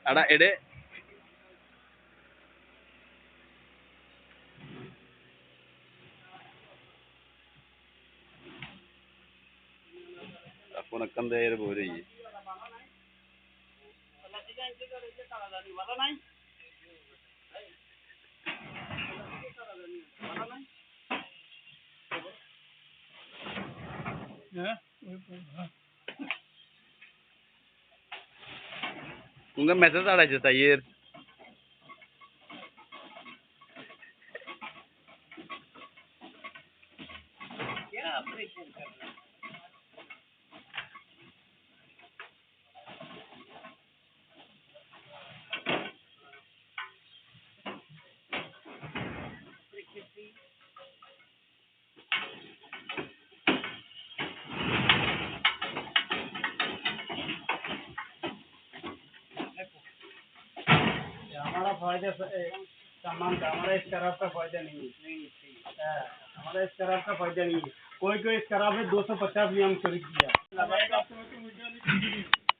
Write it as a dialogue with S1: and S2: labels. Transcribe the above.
S1: അടാ എടേ পুনকন্দের বলি उनका मैसेज आ रहा है ये क्या ऑपरेशन करना हमारा फायदा सामान का हमारा इस खराब का फायदा नहीं है हमारा इस खराब का फायदा नहीं है कोई इस खराब में 250 भी हम चोरी किया